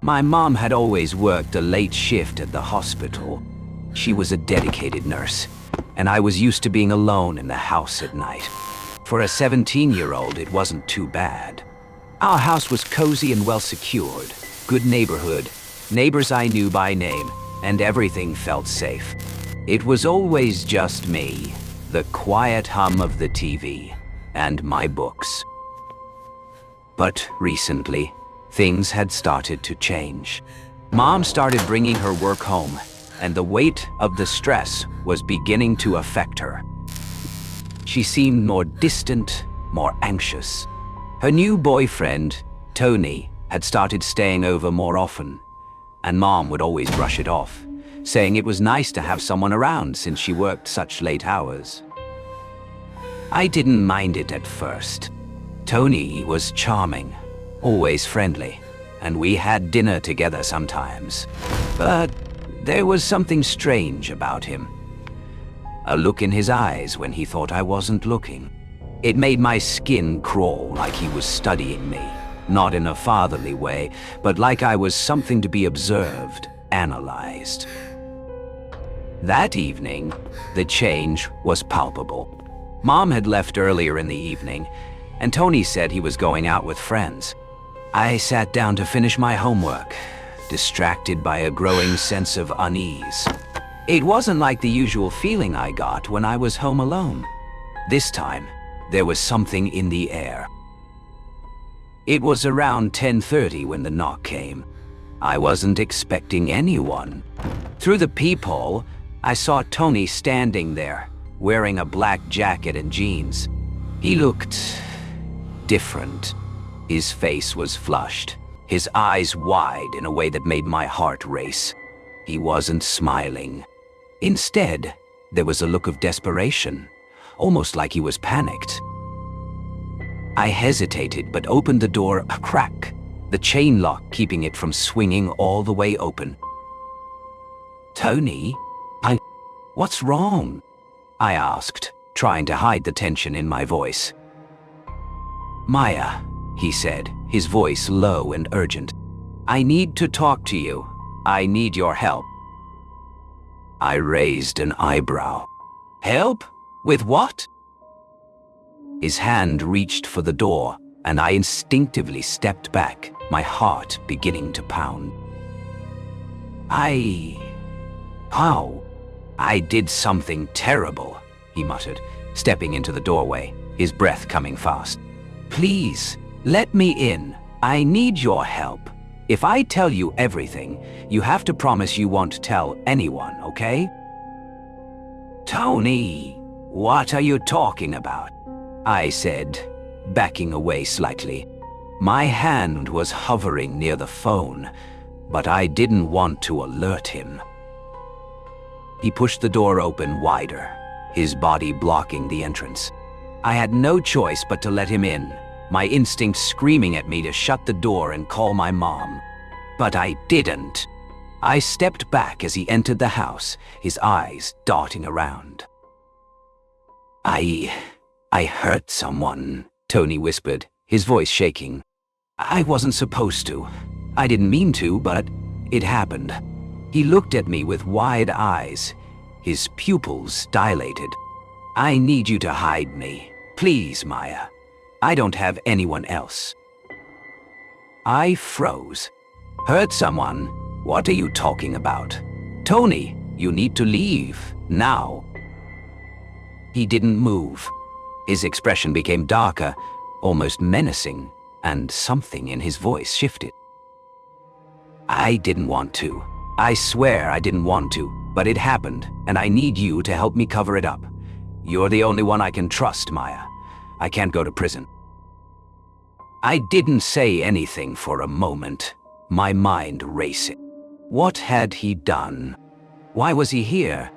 My mom had always worked a late shift at the hospital. She was a dedicated nurse, and I was used to being alone in the house at night. For a 17-year-old, it wasn't too bad. Our house was cozy and well secured, good neighborhood, neighbors I knew by name, and everything felt safe. It was always just me, the quiet hum of the TV, and my books. But recently, things had started to change. Mom started bringing her work home, and the weight of the stress was beginning to affect her. She seemed more distant, more anxious. Her new boyfriend, Tony, had started staying over more often, and Mom would always brush it off, saying it was nice to have someone around since she worked such late hours. I didn't mind it at first. Tony was charming, always friendly, and we had dinner together sometimes. But there was something strange about him. A look in his eyes when he thought I wasn't looking. It made my skin crawl like he was studying me, not in a fatherly way, but like I was something to be observed, analyzed. That evening, the change was palpable. Mom had left earlier in the evening, and Tony said he was going out with friends. I sat down to finish my homework, distracted by a growing sense of unease. It wasn't like the usual feeling I got when I was home alone. This time, there was something in the air. It was around 10:30 when the knock came. I wasn't expecting anyone. Through the peephole, I saw Tony standing there, wearing a black jacket and jeans. He looked different. His face was flushed, his eyes wide in a way that made my heart race. He wasn't smiling. Instead, there was a look of desperation, almost like he was panicked. I hesitated but opened the door a crack, the chain lock keeping it from swinging all the way open. "Tony, what's wrong?" I asked, trying to hide the tension in my voice. "Maya," he said, his voice low and urgent. "I need to talk to you. I need your help." I raised an eyebrow. "Help? With what?" His hand reached for the door, and I instinctively stepped back, my heart beginning to pound. I did something terrible," he muttered, stepping into the doorway, his breath coming fast. "Please, let me in. I need your help. If I tell you everything, you have to promise you won't tell anyone, okay?" "Tony, what are you talking about?" I said, backing away slightly. My hand was hovering near the phone, but I didn't want to alert him. He pushed the door open wider, his body blocking the entrance. I had no choice but to let him in, my instinct screaming at me to shut the door and call my mom. But I didn't. I stepped back as he entered the house, his eyes darting around. I hurt someone," Tony whispered, his voice shaking. "I wasn't supposed to. I didn't mean to, but it happened." He looked at me with wide eyes, his pupils dilated. "I need you to hide me. Please, Maya. I don't have anyone else." I froze. "Hurt someone? What are you talking about? Tony, you need to leave, now." He didn't move. His expression became darker, almost menacing, and something in his voice shifted. "I didn't want to. I swear I didn't want to, but it happened, and I need you to help me cover it up. You're the only one I can trust, Maya. I can't go to prison." I didn't say anything for a moment, my mind racing. What had he done? Why was he here?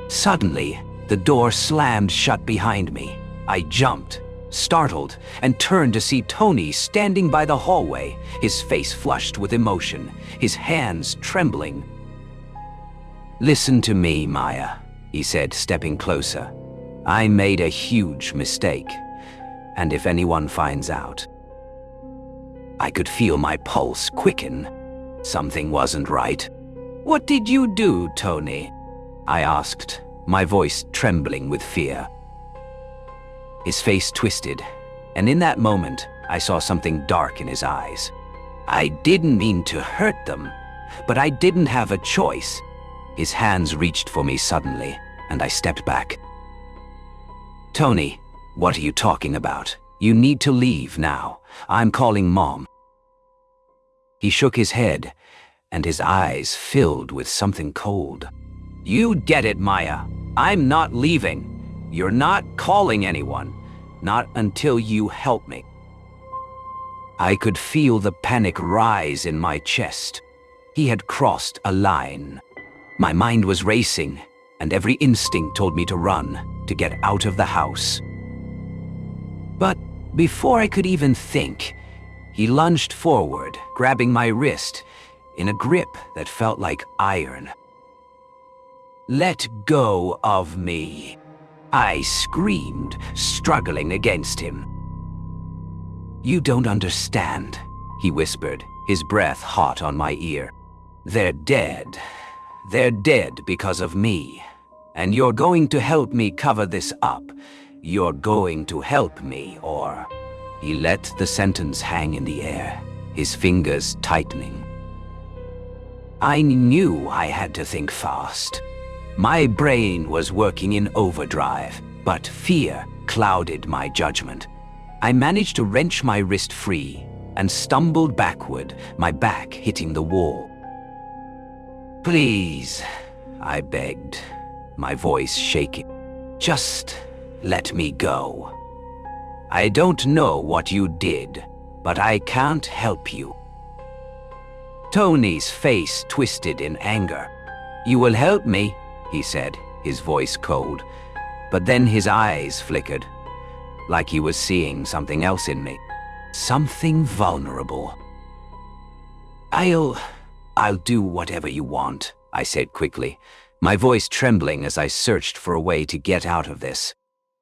Suddenly, the door slammed shut behind me. I jumped, startled, and turned to see Tony standing by the hallway, his face flushed with emotion, his hands trembling. "Listen to me, Maya," he said, stepping closer. "I made a huge mistake, and if anyone finds out..." I could feel my pulse quicken. Something wasn't right. "What did you do, Tony?" I asked, my voice trembling with fear. His face twisted, and in that moment, I saw something dark in his eyes. "I didn't mean to hurt them, but I didn't have a choice." His hands reached for me suddenly, and I stepped back. "Tony, what are you talking about? You need to leave now. I'm calling Mom." He shook his head, and his eyes filled with something cold. "You get it, Maya. I'm not leaving. You're not calling anyone. Not until you help me." I could feel the panic rise in my chest. He had crossed a line. My mind was racing, and every instinct told me to run, to get out of the house. But before I could even think, he lunged forward, grabbing my wrist in a grip that felt like iron. "Let go of me," I screamed, struggling against him. "You don't understand," he whispered, his breath hot on my ear. "They're dead. They're dead because of me. And you're going to help me cover this up. You're going to help me, or..." He let the sentence hang in the air, his fingers tightening. I knew I had to think fast. My brain was working in overdrive, but fear clouded my judgment. I managed to wrench my wrist free and stumbled backward, my back hitting the wall. "Please," I begged, my voice shaking. "Just let me go. I don't know what you did, but I can't help you." Tony's face twisted in anger. "You will help me," he said, his voice cold. But then his eyes flickered, like he was seeing something else in me. Something vulnerable. I'll do whatever you want," I said quickly, my voice trembling as I searched for a way to get out of this.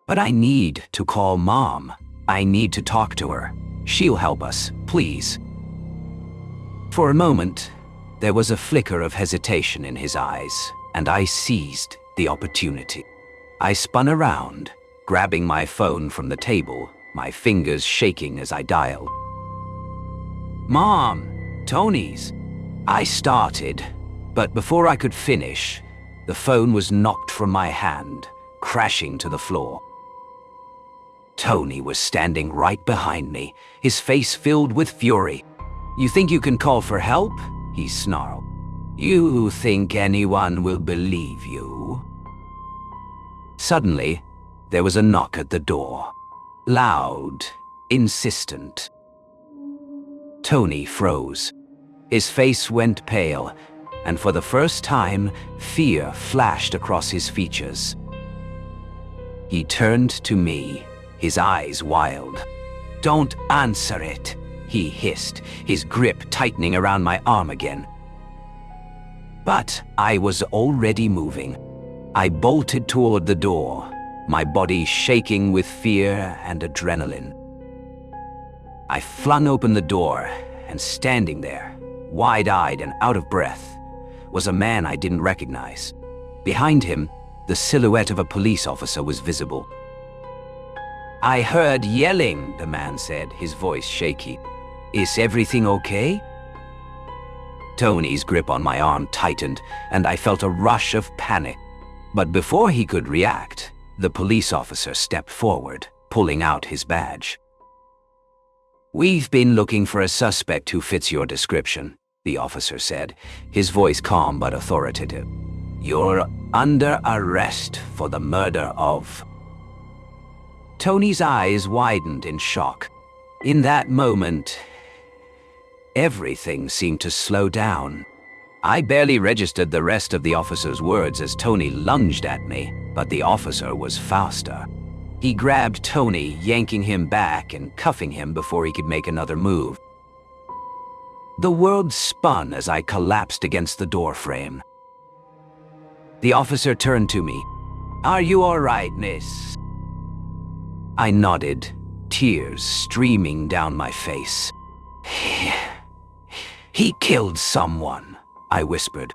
"But I need to call Mom. I need to talk to her. She'll help us, please." For a moment, there was a flicker of hesitation in his eyes, and I seized the opportunity. I spun around, grabbing my phone from the table, my fingers shaking as I dialed. "Mom, Tony's," I started, but before I could finish, the phone was knocked from my hand, crashing to the floor. Tony was standing right behind me, his face filled with fury. "You think you can call for help?" he snarled. "You think anyone will believe you?" Suddenly, there was a knock at the door. Loud, insistent. Tony froze. His face went pale, and for the first time, fear flashed across his features. He turned to me, his eyes wild. "Don't answer it," he hissed, his grip tightening around my arm again. But I was already moving. I bolted toward the door, my body shaking with fear and adrenaline. I flung open the door, and standing there, wide-eyed and out of breath, was a man I didn't recognize. Behind him, the silhouette of a police officer was visible. "I heard yelling," the man said, his voice shaky. "Is everything okay?" Tony's grip on my arm tightened, and I felt a rush of panic. But before he could react, the police officer stepped forward, pulling out his badge. "We've been looking for a suspect who fits your description," the officer said, his voice calm but authoritative. "You're under arrest for the murder of..." Tony's eyes widened in shock. In that moment, everything seemed to slow down. I barely registered the rest of the officer's words as Tony lunged at me, but the officer was faster. He grabbed Tony, yanking him back and cuffing him before he could make another move. The world spun as I collapsed against the doorframe. The officer turned to me. "Are you all right, miss?" I nodded, tears streaming down my face. He killed someone, I whispered.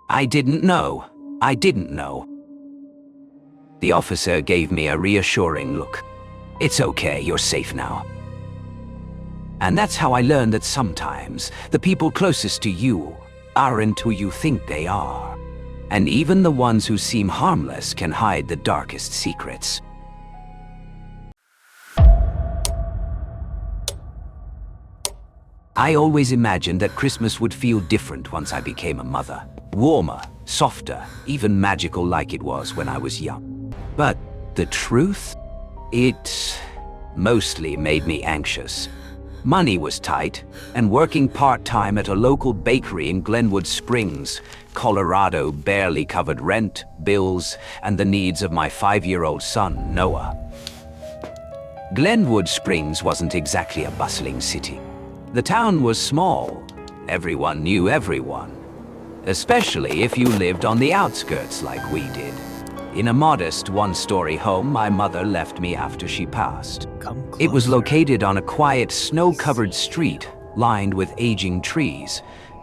I didn't know. I didn't know. The officer gave me a reassuring look. It's okay, you're safe now. And that's how I learned that sometimes the people closest to you aren't who you think they are. And even the ones who seem harmless can hide the darkest secrets. I always imagined that Christmas would feel different once I became a mother. Warmer, softer, even magical like it was when I was young. But the truth? It mostly made me anxious. Money was tight, and working part-time at a local bakery in Glenwood Springs, Colorado barely covered rent, bills, and the needs of my 5-year-old son, Noah. Glenwood Springs wasn't exactly a bustling city. The town was small. Everyone knew everyone, especially if you lived on the outskirts like we did. In a modest one-story home my mother left me after she passed. It was located on a quiet, snow-covered street lined with aging trees,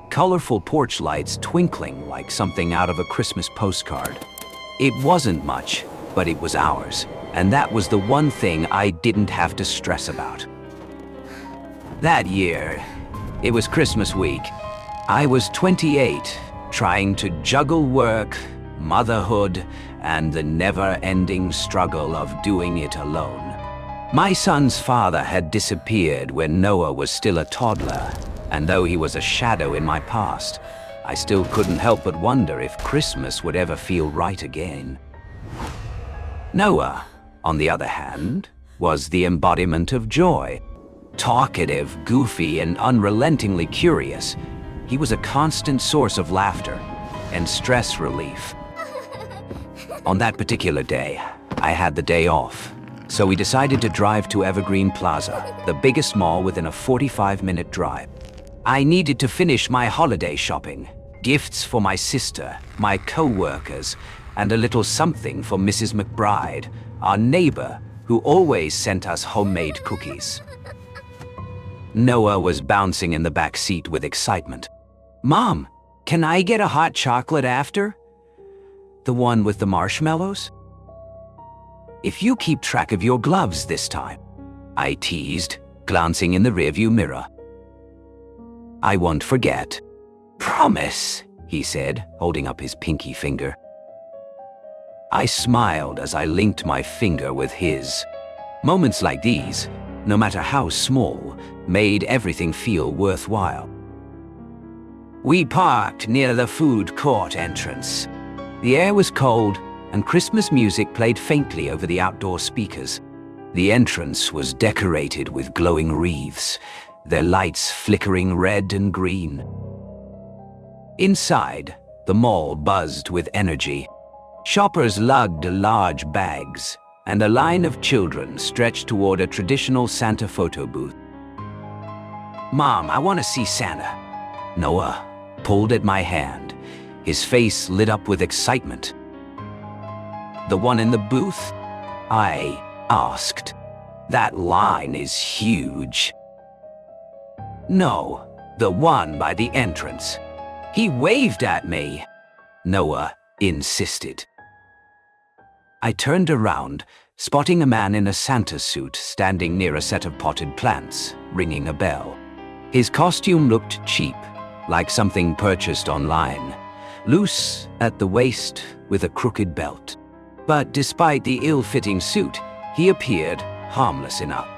colorful porch lights twinkling like something out of a Christmas postcard. It wasn't much, but it was ours, and that was the one thing I didn't have to stress about. That year, it was Christmas week. I was 28, trying to juggle work, motherhood, and the never-ending struggle of doing it alone. My son's father had disappeared when Noah was still a toddler, and though he was a shadow in my past, I still couldn't help but wonder if Christmas would ever feel right again. Noah, on the other hand, was the embodiment of joy. Talkative, goofy, and unrelentingly curious, he was a constant source of laughter and stress relief. On that particular day, I had the day off, so we decided to drive to Evergreen Plaza, the biggest mall within a 45-minute drive. I needed to finish my holiday shopping, gifts for my sister, my co-workers, and a little something for Mrs. McBride, our neighbor, who always sent us homemade cookies. Noah was bouncing in the back seat with excitement. Mom, can I get a hot chocolate after? The one with the marshmallows? If you keep track of your gloves this time, I teased, glancing in the rearview mirror. I won't forget. Promise, he said, holding up his pinky finger. I smiled as I linked my finger with his. Moments like these, no matter how small, made everything feel worthwhile. We parked near the food court entrance. The air was cold, and Christmas music played faintly over the outdoor speakers. The entrance was decorated with glowing wreaths, their lights flickering red and green. Inside, the mall buzzed with energy. Shoppers lugged large bags, and a line of children stretched toward a traditional Santa photo booth. Mom, I want to see Santa. Noah pulled at my hand, his face lit up with excitement. The one in the booth? I asked. That line is huge. No, the one by the entrance. He waved at me, Noah insisted. I turned around, spotting a man in a Santa suit standing near a set of potted plants, ringing a bell. His costume looked cheap, like something purchased online, loose at the waist with a crooked belt. But despite the ill-fitting suit, he appeared harmless enough.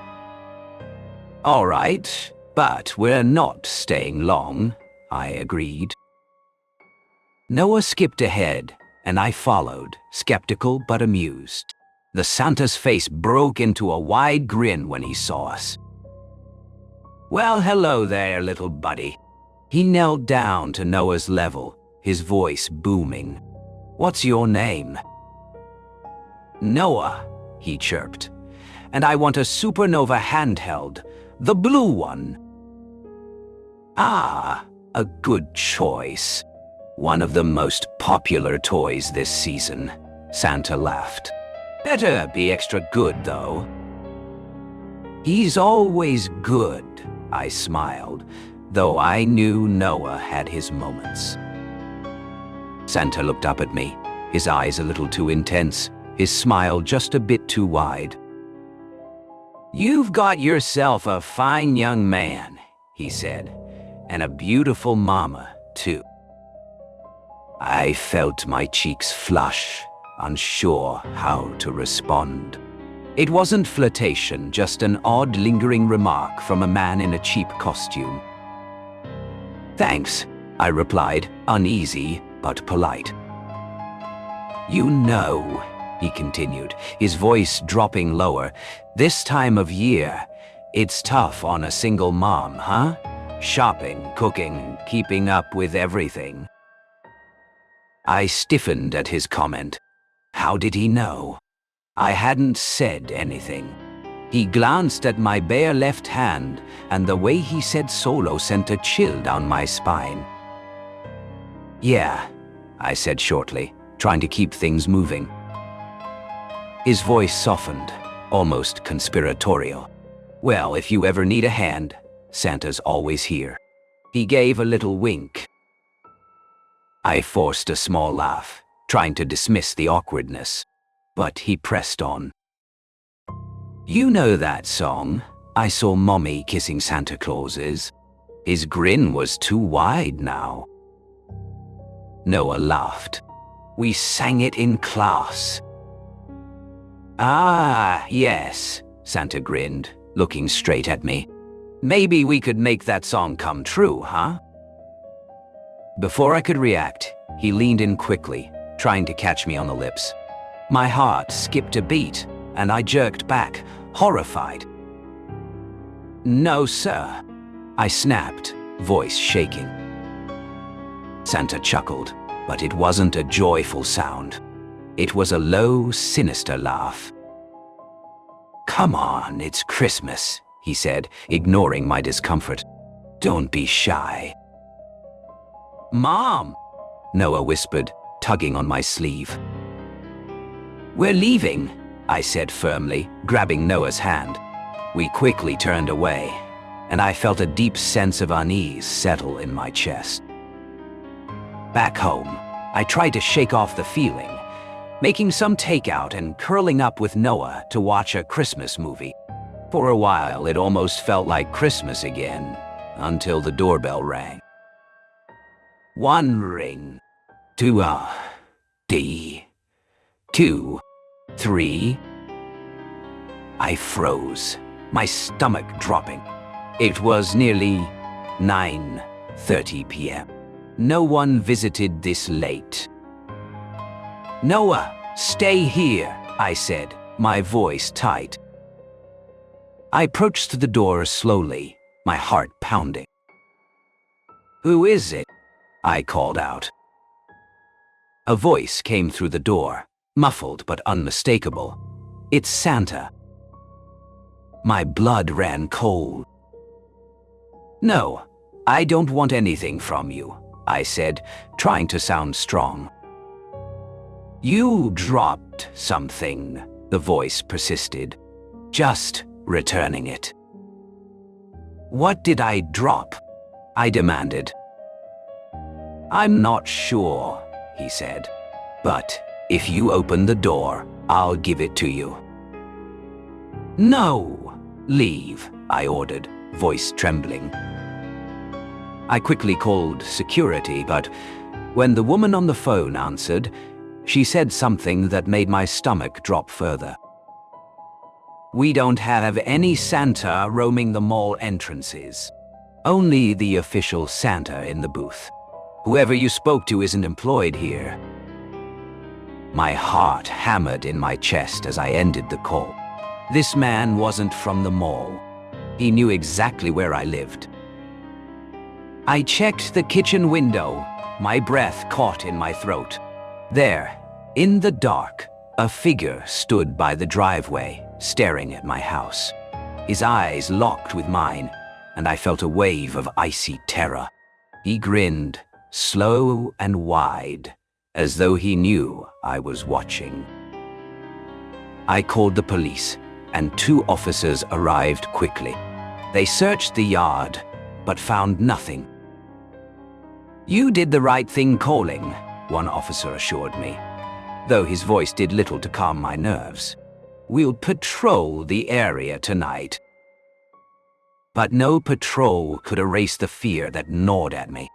All right, but we're not staying long, I agreed. Noah skipped ahead, and I followed, skeptical but amused. The Santa's face broke into a wide grin when he saw us. Well, hello there, little buddy. He knelt down to Noah's level, his voice booming. What's your name? Noah, he chirped. And I want a Supernova handheld, the blue one. Ah, a good choice. One of the most popular toys this season, Santa laughed. Better be extra good, though. He's always good, I smiled, though I knew Noah had his moments. Santa looked up at me, his eyes a little too intense, his smile just a bit too wide. "You've got yourself a fine young man," he said, "and a beautiful mama, too." I felt my cheeks flush, unsure how to respond. It wasn't flirtation, just an odd, lingering remark from a man in a cheap costume. "Thanks," I replied, uneasy but polite. "You know," he continued, his voice dropping lower, "this time of year, it's tough on a single mom, huh? Shopping, cooking, keeping up with everything." I stiffened at his comment. How did he know? I hadn't said anything. He glanced at my bare left hand, and the way he said solo sent a chill down my spine. "Yeah," I said shortly, trying to keep things moving. His voice softened, almost conspiratorial. "Well, if you ever need a hand, Santa's always here." He gave a little wink. I forced a small laugh, trying to dismiss the awkwardness, but he pressed on. "You know that song, 'I Saw Mommy Kissing Santa Clauses'?" His grin was too wide now. Noah laughed. "We sang it in class." "Ah, yes," Santa grinned, looking straight at me. "Maybe we could make that song come true, huh?" Before I could react, he leaned in quickly, trying to catch me on the lips. My heart skipped a beat, and I jerked back, horrified. "No, sir," I snapped, voice shaking. Santa chuckled, but it wasn't a joyful sound. It was a low, sinister laugh. "Come on, it's Christmas," he said, ignoring my discomfort. "Don't be shy." "Mom," Noah whispered, tugging on my sleeve. "We're leaving," I said firmly, grabbing Noah's hand. We quickly turned away, and I felt a deep sense of unease settle in my chest. Back home, I tried to shake off the feeling, making some takeout and curling up with Noah to watch a Christmas movie. For a while, it almost felt like Christmas again, until the doorbell rang. One ring, two, D, 2, 3. I froze, my stomach dropping. It was nearly 9:30 p.m. No one visited this late. "Noah, stay here," I said, my voice tight. I approached the door slowly, my heart pounding. "Who is it?" I called out. A voice came through the door, muffled but unmistakable. "It's Santa." My blood ran cold. "No, I don't want anything from you," I said, trying to sound strong. "You dropped something," the voice persisted. "Just returning it." "What did I drop?" I demanded. "I'm not sure," he said. "But if you open the door, I'll give it to you." "No! Leave," I ordered, voice trembling. I quickly called security, but when the woman on the phone answered, she said something that made my stomach drop further. "We don't have any Santa roaming the mall entrances. Only the official Santa in the booth. Whoever you spoke to isn't employed here." My heart hammered in my chest as I ended the call. This man wasn't from the mall. He knew exactly where I lived. I checked the kitchen window, my breath caught in my throat. There, in the dark, a figure stood by the driveway, staring at my house. His eyes locked with mine, and I felt a wave of icy terror. He grinned, slow and wide, as though he knew I was watching. I called the police, and 2 officers arrived quickly. They searched the yard, but found nothing. "You did the right thing calling," one officer assured me, though his voice did little to calm my nerves. "We'll patrol the area tonight." But no patrol could erase the fear that gnawed at me.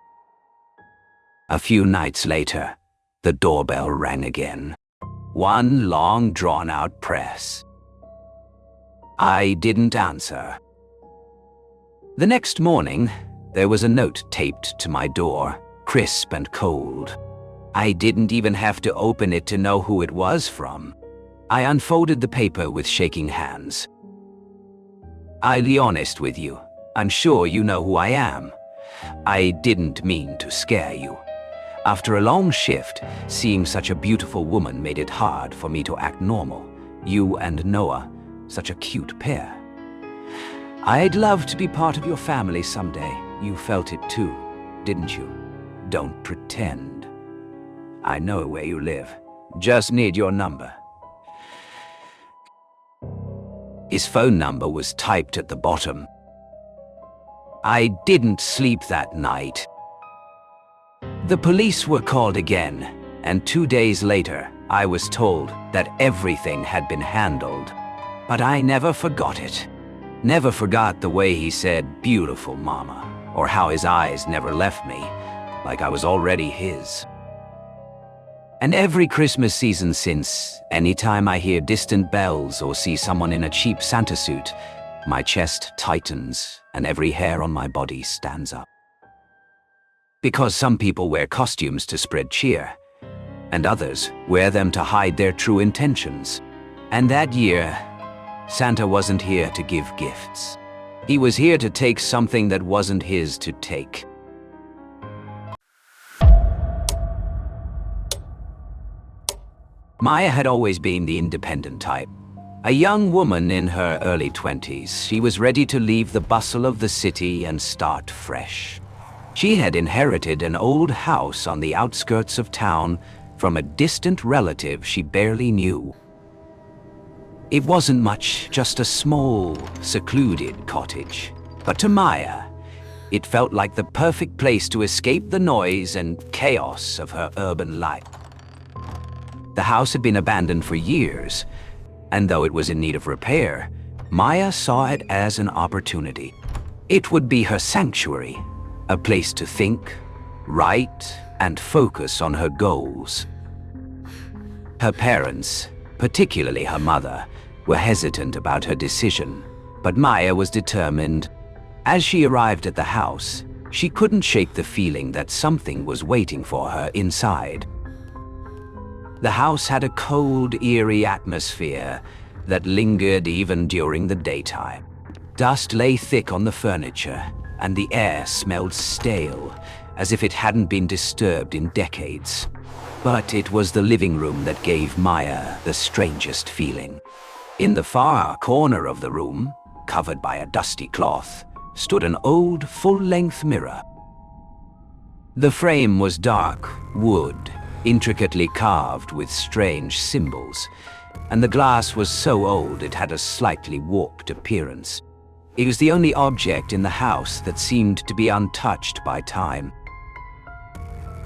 A few nights later, the doorbell rang again. One long, drawn-out press. I didn't answer. The next morning, there was a note taped to my door, crisp and cold. I didn't even have to open it to know who it was from. I unfolded the paper with shaking hands. "I'll be honest with you. I'm sure you know who I am. I didn't mean to scare you. After a long shift, seeing such a beautiful woman made it hard for me to act normal. You and Noah, such a cute pair. I'd love to be part of your family someday. You felt it too, didn't you? Don't pretend. I know where you live. Just need your number." His phone number was typed at the bottom. I didn't sleep that night. The police were called again, and 2 days later, I was told that everything had been handled. But I never forgot it. Never forgot the way he said, "Beautiful mama," or how his eyes never left me, like I was already his. And every Christmas season since, anytime I hear distant bells or see someone in a cheap Santa suit, my chest tightens and every hair on my body stands up. Because some people wear costumes to spread cheer, and others wear them to hide their true intentions. And that year, Santa wasn't here to give gifts. He was here to take something that wasn't his to take. Maya had always been the independent type. A young woman in her early 20s, she was ready to leave the bustle of the city and start fresh. She had inherited an old house on the outskirts of town from a distant relative she barely knew. It wasn't much, just a small, secluded cottage. But to Maya, it felt like the perfect place to escape the noise and chaos of her urban life. The house had been abandoned for years, and though it was in need of repair, Maya saw it as an opportunity. It would be her sanctuary, a place to think, write, and focus on her goals. Her parents, particularly her mother, were hesitant about her decision, but Maya was determined. As she arrived at the house, she couldn't shake the feeling that something was waiting for her inside. The house had a cold, eerie atmosphere that lingered even during the daytime. Dust lay thick on the furniture, and the air smelled stale, as if it hadn't been disturbed in decades. But it was the living room that gave Maya the strangest feeling. In the far corner of the room, covered by a dusty cloth, stood an old, full-length mirror. The frame was dark wood, intricately carved with strange symbols, and the glass was so old it had a slightly warped appearance. It was the only object in the house that seemed to be untouched by time.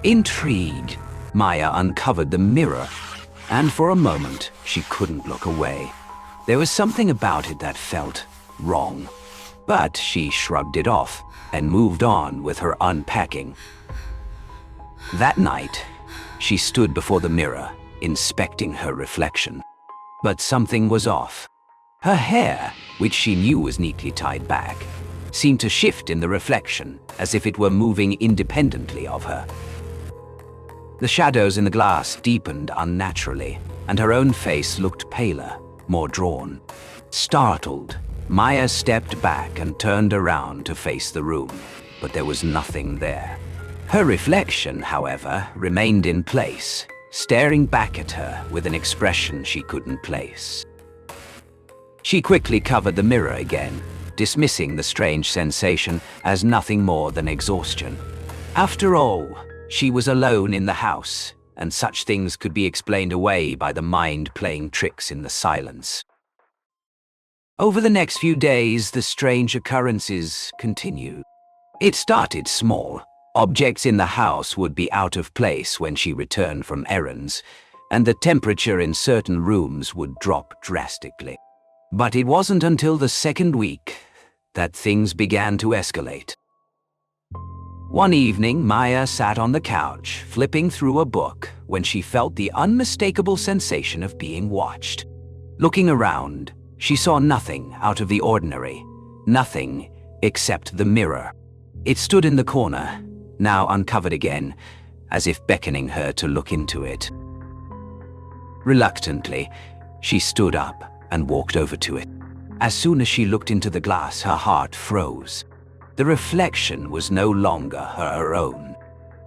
Intrigued, Maya uncovered the mirror, and for a moment she couldn't look away. There was something about it that felt wrong, but she shrugged it off and moved on with her unpacking. That night, she stood before the mirror, inspecting her reflection. But something was off. Her hair, which she knew was neatly tied back, seemed to shift in the reflection, as if it were moving independently of her. The shadows in the glass deepened unnaturally, and her own face looked paler, more drawn. Startled, Maya stepped back and turned around to face the room, but there was nothing there. Her reflection, however, remained in place, staring back at her with an expression she couldn't place. She quickly covered the mirror again, dismissing the strange sensation as nothing more than exhaustion. After all, she was alone in the house, and such things could be explained away by the mind playing tricks in the silence. Over the next few days, the strange occurrences continued. It started small. Objects in the house would be out of place when she returned from errands, and the temperature in certain rooms would drop drastically. But it wasn't until the second week that things began to escalate. One evening, Maya sat on the couch, flipping through a book, when she felt the unmistakable sensation of being watched. Looking around, she saw nothing out of the ordinary, nothing except the mirror. It stood in the corner, now uncovered again, as if beckoning her to look into it. Reluctantly, she stood up and walked over to it. As soon as she looked into the glass, her heart froze. The reflection was no longer her own.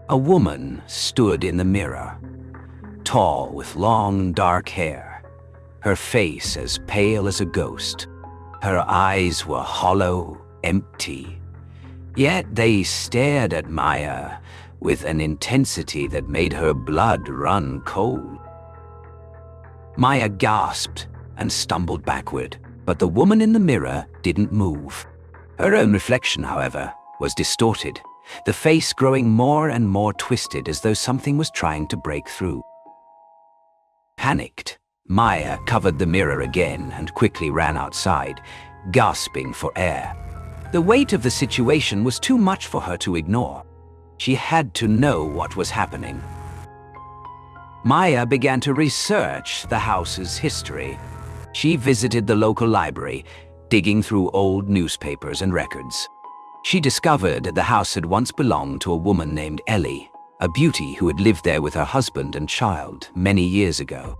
A woman stood in the mirror, tall with long dark hair, her face as pale as a ghost. Her eyes were hollow, empty, yet they stared at Maya with an intensity that made her blood run cold. Maya gasped and stumbled backward, but the woman in the mirror didn't move. Her own reflection, however, was distorted, the face growing more and more twisted as though something was trying to break through. Panicked, Maya covered the mirror again and quickly ran outside, gasping for air. The weight of the situation was too much for her to ignore. She had to know what was happening. Maya began to research the house's history. She visited the local library, digging through old newspapers and records. She discovered the house had once belonged to a woman named Ellie, a beauty who had lived there with her husband and child many years ago.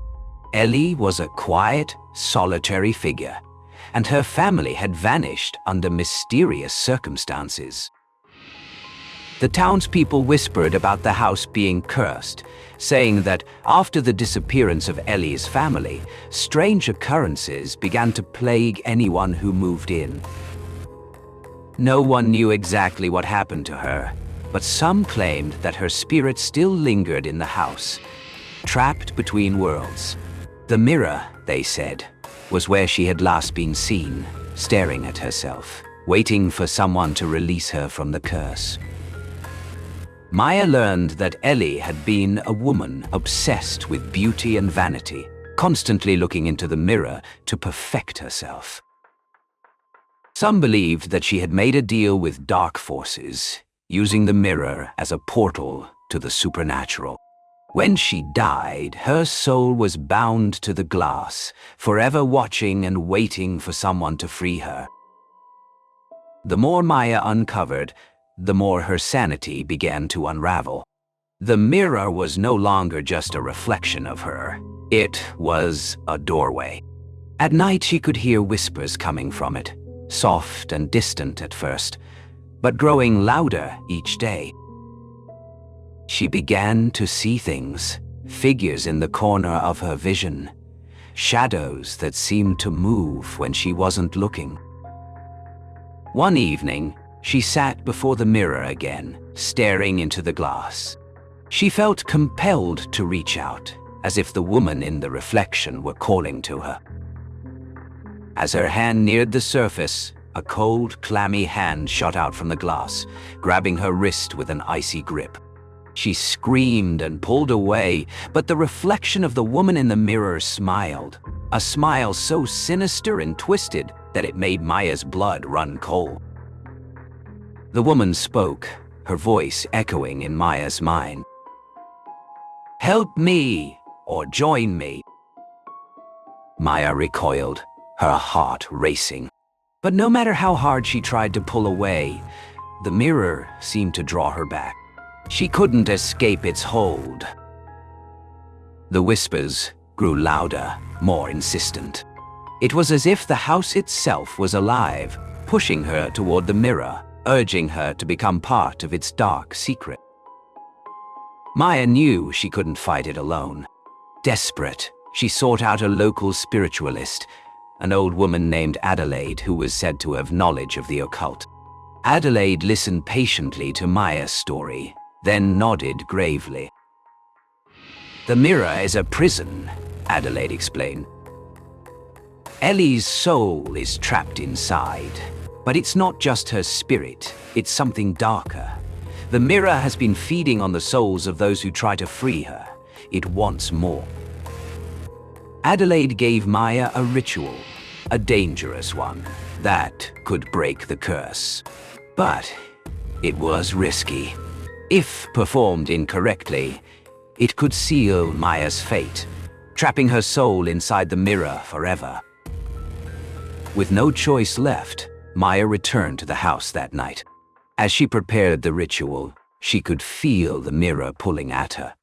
Ellie was a quiet, solitary figure, and her family had vanished under mysterious circumstances. The townspeople whispered about the house being cursed, saying that after the disappearance of Ellie's family, strange occurrences began to plague anyone who moved in. No one knew exactly what happened to her, but some claimed that her spirit still lingered in the house, trapped between worlds. The mirror, they said, was where she had last been seen, staring at herself, waiting for someone to release her from the curse. Maya learned that Ellie had been a woman obsessed with beauty and vanity, constantly looking into the mirror to perfect herself. Some believed that she had made a deal with dark forces, using the mirror as a portal to the supernatural. When she died, her soul was bound to the glass, forever watching and waiting for someone to free her. The more Maya uncovered, the more her sanity began to unravel. The mirror was no longer just a reflection of her. It was a doorway. At night she could hear whispers coming from it, soft and distant at first, but growing louder each day. She began to see things, figures in the corner of her vision, shadows that seemed to move when she wasn't looking. One evening, she sat before the mirror again, staring into the glass. She felt compelled to reach out, as if the woman in the reflection were calling to her. As her hand neared the surface, a cold, clammy hand shot out from the glass, grabbing her wrist with an icy grip. She screamed and pulled away, but the reflection of the woman in the mirror smiled, a smile so sinister and twisted that it made Maya's blood run cold. The woman spoke, her voice echoing in Maya's mind. "Help me, or join me." Maya recoiled, her heart racing. But no matter how hard she tried to pull away, the mirror seemed to draw her back. She couldn't escape its hold. The whispers grew louder, more insistent. It was as if the house itself was alive, pushing her toward the mirror, urging her to become part of its dark secret. Maya knew she couldn't fight it alone. Desperate, she sought out a local spiritualist, an old woman named Adelaide who was said to have knowledge of the occult. Adelaide listened patiently to Maya's story, then nodded gravely. "The mirror is a prison," Adelaide explained. "Ellie's soul is trapped inside, But it's not just her spirit, it's something darker. The mirror has been feeding on the souls of those who try to free her. It wants more. Adelaide gave Maya a ritual, a dangerous one, that could break the curse. But it was risky. If performed incorrectly, it could seal Maya's fate, trapping her soul inside the mirror forever. With no choice left, Maya returned to the house that night. As she prepared the ritual, she could feel the mirror pulling at her,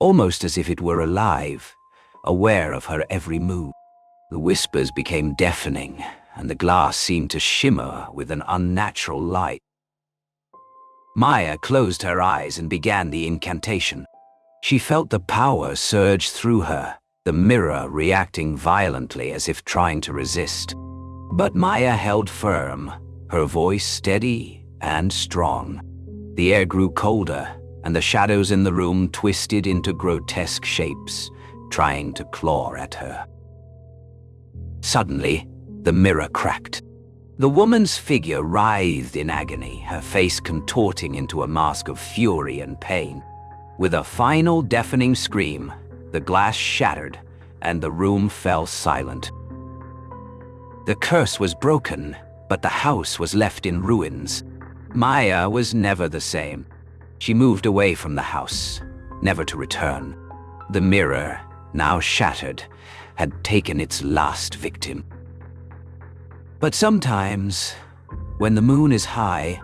almost as if it were alive, aware of her every move. The whispers became deafening, and the glass seemed to shimmer with an unnatural light. Maya closed her eyes and began the incantation. She felt the power surge through her, the mirror reacting violently as if trying to resist. But Maya held firm, her voice steady and strong. The air grew colder, and the shadows in the room twisted into grotesque shapes, trying to claw at her. Suddenly, the mirror cracked. The woman's figure writhed in agony, her face contorting into a mask of fury and pain. With a final deafening scream, the glass shattered, and the room fell silent. The curse was broken, but the house was left in ruins. Maya was never the same. She moved away from the house, never to return. The mirror, now shattered, had taken its last victim. But sometimes, when the moon is high,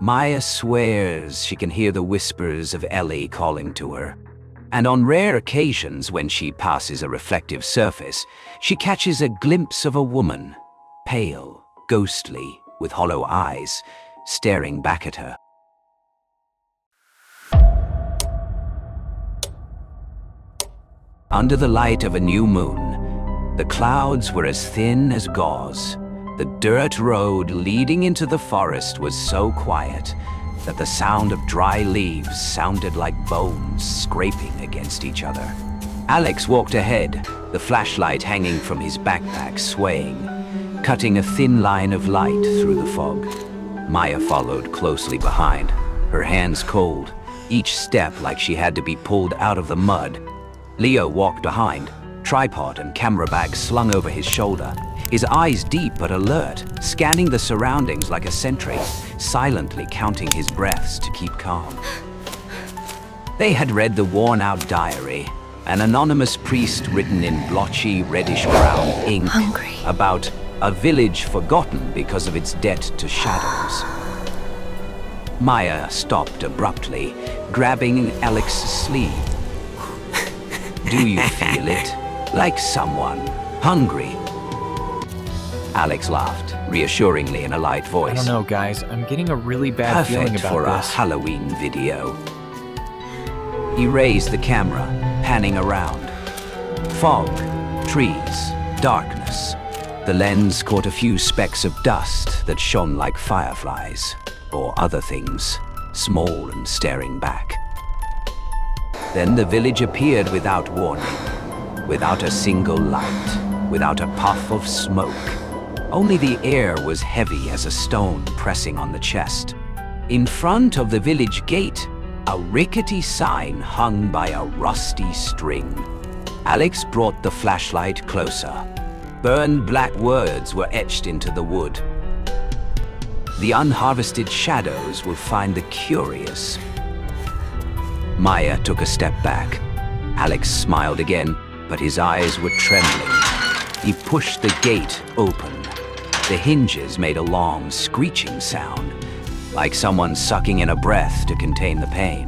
Maya swears she can hear the whispers of Ellie calling to her. And on rare occasions when she passes a reflective surface, she catches a glimpse of a woman, pale, ghostly, with hollow eyes, staring back at her. Under the light of a new moon, the clouds were as thin as gauze. The dirt road leading into the forest was so quiet that the sound of dry leaves sounded like bones scraping against each other. Alex walked ahead, the flashlight hanging from his backpack swaying, cutting a thin line of light through the fog. Maya followed closely behind, her hands cold, each step like she had to be pulled out of the mud. Leo walked behind, tripod and camera bag slung over his shoulder, his eyes deep but alert, scanning the surroundings like a sentry, silently counting his breaths to keep calm. They had read the worn-out diary, an anonymous priest written in blotchy reddish-brown ink about a village forgotten because of its debt to shadows. Maya stopped abruptly, grabbing Alex's sleeve. "Do you feel it? Like someone hungry?" Alex laughed, reassuringly in a light voice. I don't know, guys. I'm getting a really bad feeling Perfect about for this. a Halloween video. He raised the camera, panning around. Fog, trees, darkness. The lens caught a few specks of dust that shone like fireflies, or other things, small and staring back. Then the village appeared without warning, without a single light, without a puff of smoke. Only the air was heavy as a stone pressing on the chest. In front of the village gate, a rickety sign hung by a rusty string. Alex brought the flashlight closer. Burned black words were etched into the wood. "The unharvested shadows will find the curious." Maya took a step back. Alex smiled again, but his eyes were trembling. He pushed the gate open. The hinges made a long, screeching sound, like someone sucking in a breath to contain the pain.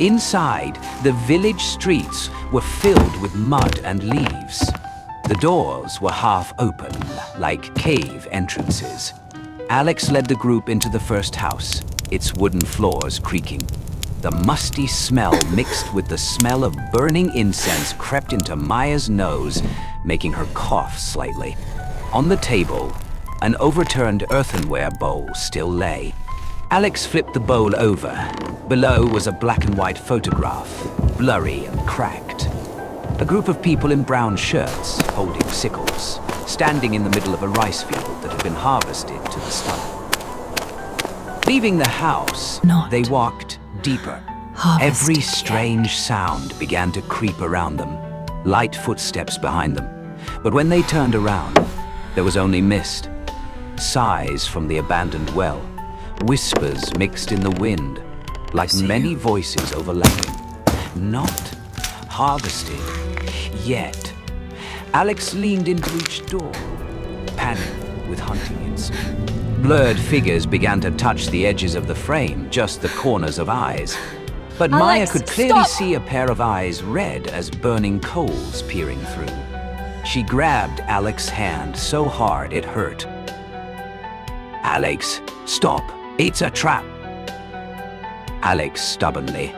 Inside, the village streets were filled with mud and leaves. The doors were half open, like cave entrances. Alex led the group into the first house, its wooden floors creaking. The musty smell mixed with the smell of burning incense crept into Maya's nose, making her cough slightly. On the table, an overturned earthenware bowl still lay. Alex flipped the bowl over. Below was a black and white photograph, blurry and cracked. A group of people in brown shirts holding sickles. standing in the middle of a rice field that had been harvested to the stump. Leaving the house, they walked deeper. Every strange sound began to creep around them, light footsteps behind them. But when they turned around, there was only mist, sighs from the abandoned well, whispers mixed in the wind, like many voices overlapping. Not harvested yet. Alex leaned into each door, panting with hunting instinct. Blurred figures began to touch the edges of the frame, just the corners of eyes. But Maya could clearly see a pair of eyes red as burning coals peering through. She grabbed Alex's hand so hard it hurt. "Alex, stop. It's a trap." Alex stubbornly,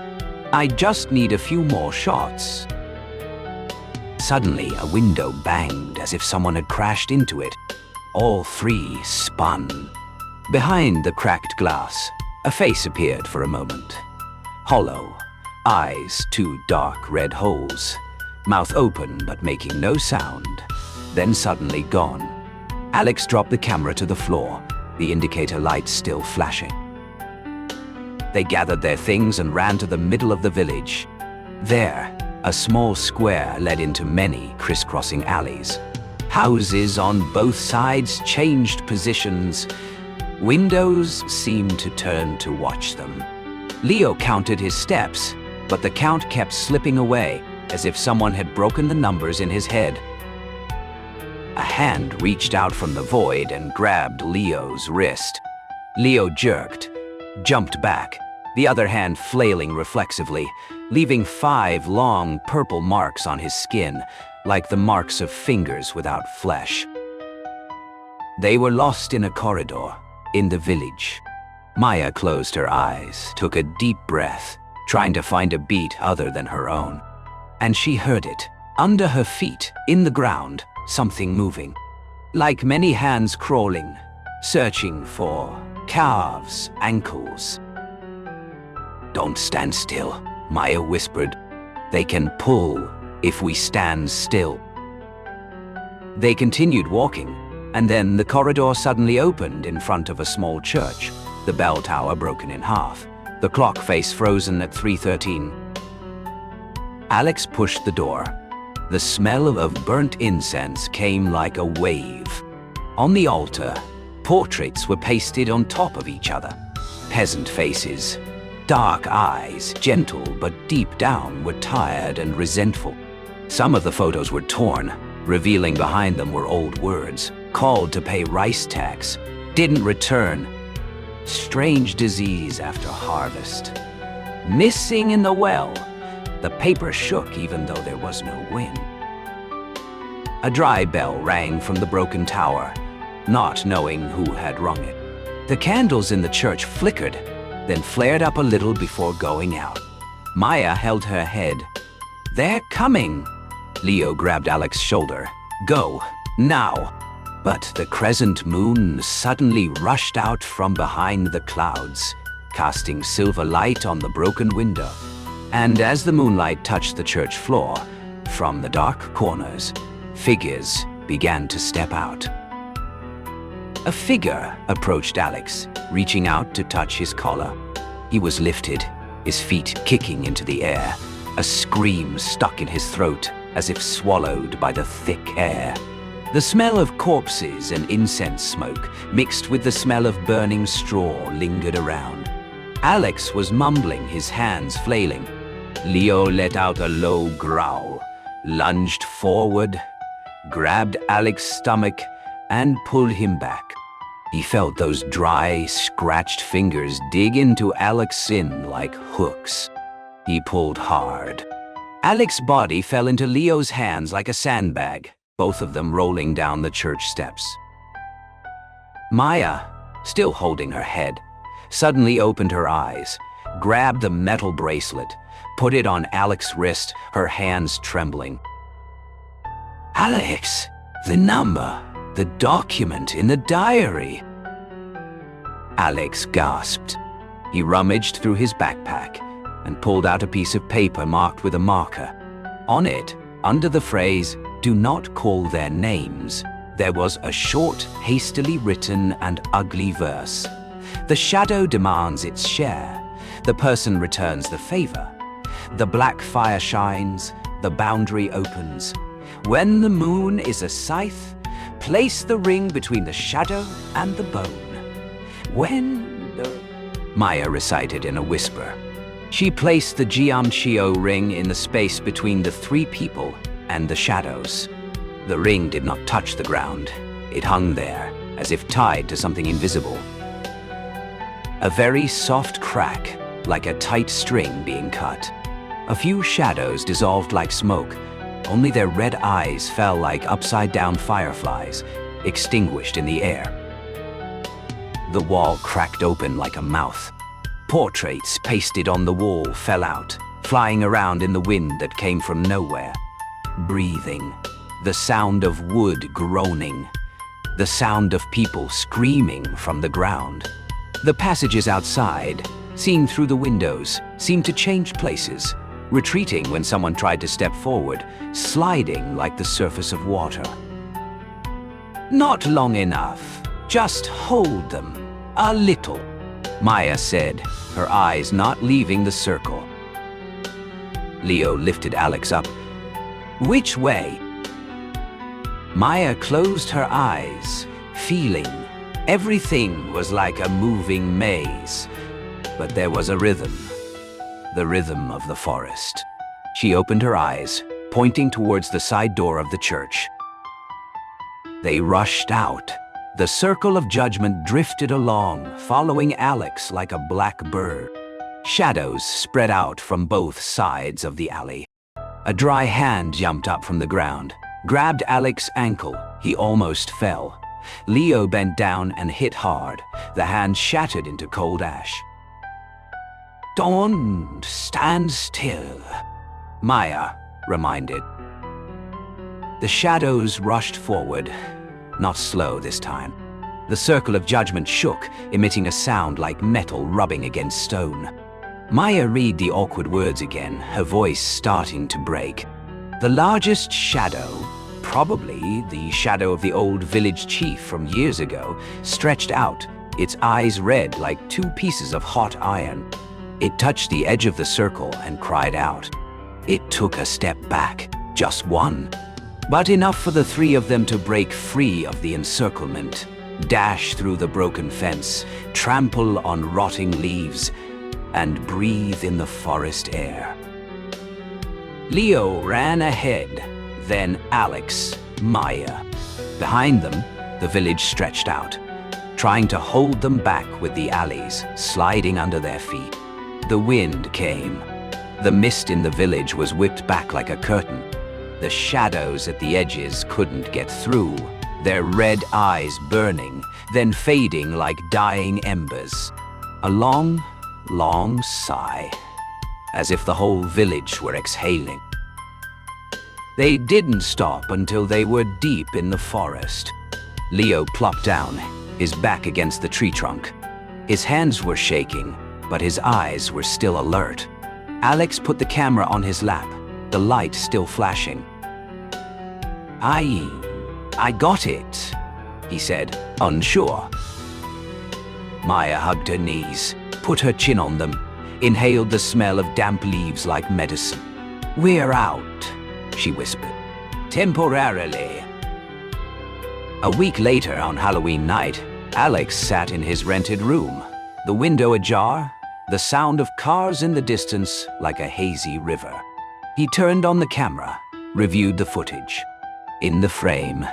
"I just need a few more shots." Suddenly, a window banged as if someone had crashed into it. All three spun. Behind the cracked glass, a face appeared for a moment. Hollow, eyes two dark red holes, mouth open but making no sound, then suddenly gone. Alex dropped the camera to the floor, the indicator lights still flashing. They gathered their things and ran to the middle of the village. There, a small square led into many crisscrossing alleys. Houses on both sides changed positions. Windows seemed to turn to watch them. Leo counted his steps, but the count kept slipping away, as if someone had broken the numbers in his head. A hand reached out from the void and grabbed Leo's wrist. Leo jerked, jumped back, the other hand flailing reflexively, leaving 5 long purple marks on his skin, like the marks of fingers without flesh. They were lost in a corridor, in the village. Maya closed her eyes, took a deep breath, trying to find a beat other than her own. And she heard it. Under her feet, in the ground, something moving. Like many hands crawling, searching for calves, ankles. "Don't stand still," Maya whispered. "They can pull if we stand still." They continued walking, and then the corridor suddenly opened in front of a small church, the bell tower broken in half, the clock face frozen at 3:13. Alex pushed the door. The smell of burnt incense came like a wave. On the altar, portraits were pasted on top of each other. Peasant faces, dark eyes, gentle but deep down were tired and resentful. Some of the photos were torn, revealing behind them were old words, called to pay rice tax, didn't return, strange disease after harvest, missing in the well. The paper shook even though there was no wind. A dry bell rang from the broken tower, not knowing who had rung it. The candles in the church flickered, then flared up a little before going out. Maya held her head. "They're coming!" Leo grabbed Alex's shoulder. "Go, now!" But the crescent moon suddenly rushed out from behind the clouds, casting silver light on the broken window. And as the moonlight touched the church floor, from the dark corners, figures began to step out. A figure approached Alex, reaching out to touch his collar. He was lifted, his feet kicking into the air, a scream stuck in his throat as if swallowed by the thick air. The smell of corpses and incense smoke mixed with the smell of burning straw lingered around. Alex was mumbling, his hands flailing. Leo let out a low growl, lunged forward, grabbed Alex's stomach, and pulled him back. He felt those dry, scratched fingers dig into Alex's skin like hooks. He pulled hard. Alex's body fell into Leo's hands like a sandbag, both of them rolling down the church steps. Maya, still holding her head, suddenly opened her eyes, grabbed the metal bracelet, put it on Alex's wrist, her hands trembling. "Alex, the number, the document in the diary." Alex gasped. He rummaged through his backpack and pulled out a piece of paper marked with a marker. On it, under the phrase, "Do not call their names," There was a short, hastily written and ugly verse. The shadow demands its share. The person returns the favor. The black fire shines, the boundary opens. When the moon is a scythe, place the ring between the shadow and the bone. Maya recited in a whisper. She placed the Jianqiu ring in the space between the three people and the shadows. The ring did not touch the ground. It hung there, as if tied to something invisible. A very soft crack, like a tight string being cut. A few shadows dissolved like smoke. Only their red eyes fell like upside-down fireflies, extinguished in the air. The wall cracked open like a mouth. Portraits pasted on the wall fell out, flying around in the wind that came from nowhere. Breathing. The sound of wood groaning. The sound of people screaming from the ground. The passages outside, seen through the windows, seemed to change places, retreating when someone tried to step forward, sliding like the surface of water. Not long enough. Just hold them. A little, Maya said, her eyes not leaving the circle. Leo lifted Alex up. Which way? Maya closed her eyes, feeling. Everything was like a moving maze, but there was a rhythm. The rhythm of the forest. She opened her eyes, pointing towards the side door of the church. They rushed out. The circle of judgment drifted along, following Alex like a black bird. Shadows spread out from both sides of the alley. A dry hand jumped up from the ground, grabbed Alex's ankle. He almost fell. Leo bent down and hit hard. The hand shattered into cold ash. Don't stand still, Maya reminded. The shadows rushed forward. Not slow this time. The circle of judgment shook, emitting a sound like metal rubbing against stone. Maya read the awkward words again, her voice starting to break. The largest shadow, probably the shadow of the old village chief from years ago, stretched out, its eyes red like two pieces of hot iron. It touched the edge of the circle and cried out. It took a step back, just one. But enough for the three of them to break free of the encirclement, dash through the broken fence, trample on rotting leaves, and breathe in the forest air. Leo ran ahead, then Alex, Maya. Behind them, the village stretched out, trying to hold them back with the alleys sliding under their feet. The wind came. The mist in the village was whipped back like a curtain. The shadows at the edges couldn't get through, their red eyes burning, then fading like dying embers. A long, long sigh, as if the whole village were exhaling. They didn't stop until they were deep in the forest. Leo plopped down, his back against the tree trunk. His hands were shaking, but his eyes were still alert. Alex put the camera on his lap, the light still flashing. I got it, he said, unsure. Maya hugged her knees, put her chin on them, inhaled the smell of damp leaves like medicine. We're out, she whispered. Temporarily. A week later, on Halloween night, Alex sat in his rented room, the window ajar, the sound of cars in the distance like a hazy river. He turned on the camera, reviewed the footage. In the frame,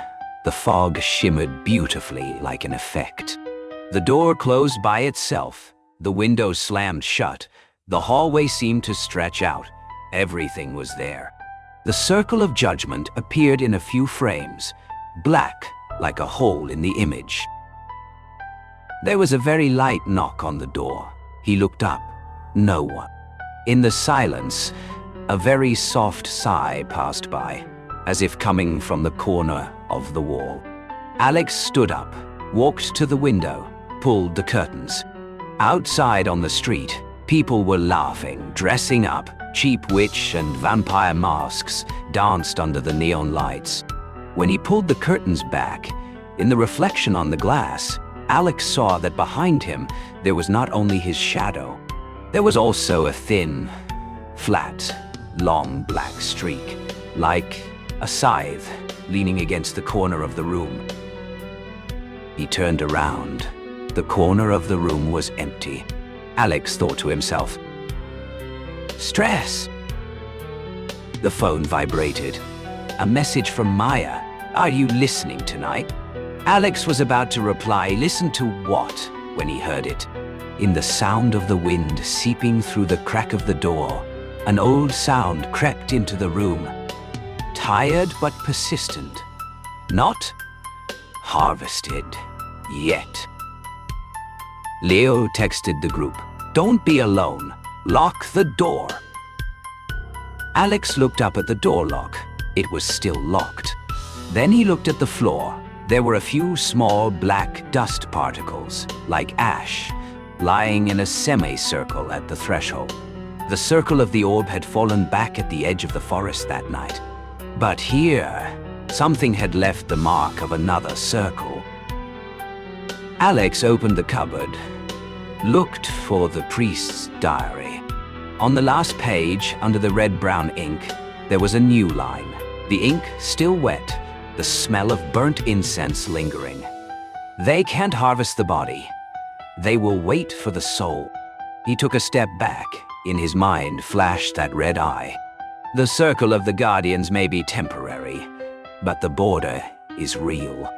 the fog shimmered beautifully like an effect. The door closed by itself, the window slammed shut, the hallway seemed to stretch out. Everything was there. The circle of judgment appeared in a few frames, black like a hole in the image. There was a very light knock on the door. He looked up. No one. In the silence, a very soft sigh passed by, as if coming from the corner of the wall. Alex stood up, walked to the window, pulled the curtains. Outside on the street, people were laughing, dressing up. Cheap witch and vampire masks danced under the neon lights. When he pulled the curtains back, in the reflection on the glass, Alex saw that behind him there was not only his shadow, there was also a thin, flat, long black streak, like a scythe leaning against the corner of the room. He turned around. The corner of the room was empty. Alex thought to himself, "Stress." The phone vibrated. A message from Maya. "Are you listening tonight?" Alex was about to reply, "Listen to what?" when he heard it. In the sound of the wind seeping through the crack of the door, an old sound crept into the room. Tired but persistent. Not harvested yet. Leo texted the group, "Don't be alone. Lock the door." Alex looked up at the door lock. It was still locked. Then he looked at the floor. There were a few small black dust particles, like ash, lying in a semicircle at the threshold. The circle of the orb had fallen back at the edge of the forest that night. But here, something had left the mark of another circle. Alex opened the cupboard, looked for the priest's diary. On the last page, under the red-brown ink, there was a new line. The ink still wet, the smell of burnt incense lingering. "They can't harvest the body. They will wait for the soul." He took a step back. In his mind flashed that red eye. The circle of the Guardians may be temporary, but the border is real.